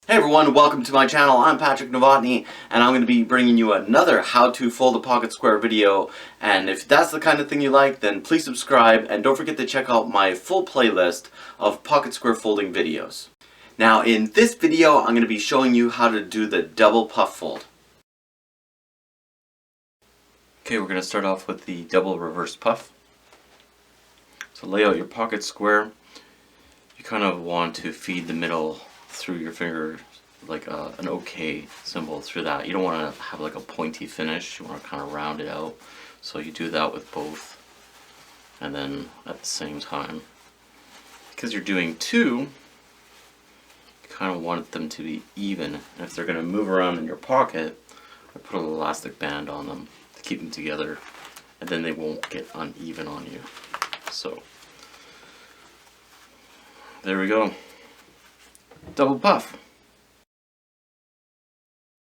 Hey everyone, welcome to my channel. I'm Patrick Novotny, and I'm going to be bringing you another how to fold a pocket square video. And if that's the kind of thing you like, then please subscribe, and don't forget to check out my full playlist of pocket square folding videos. Now in this video, I'm going to be showing you how to do the double puff fold. Okay, we're going to start off with the double reverse puff. So lay out your pocket square. You kind of want to feed the middle through your finger like an OK symbol through that. You don't want to have like a pointy finish. You want to kind of round it out. So you do that with both, and then at the same time, because you're doing two, you kind of want them to be even. And if they're going to move around in your pocket, I put an elastic band on them to keep them together, and then they won't get uneven on you. So there we go. Double puff.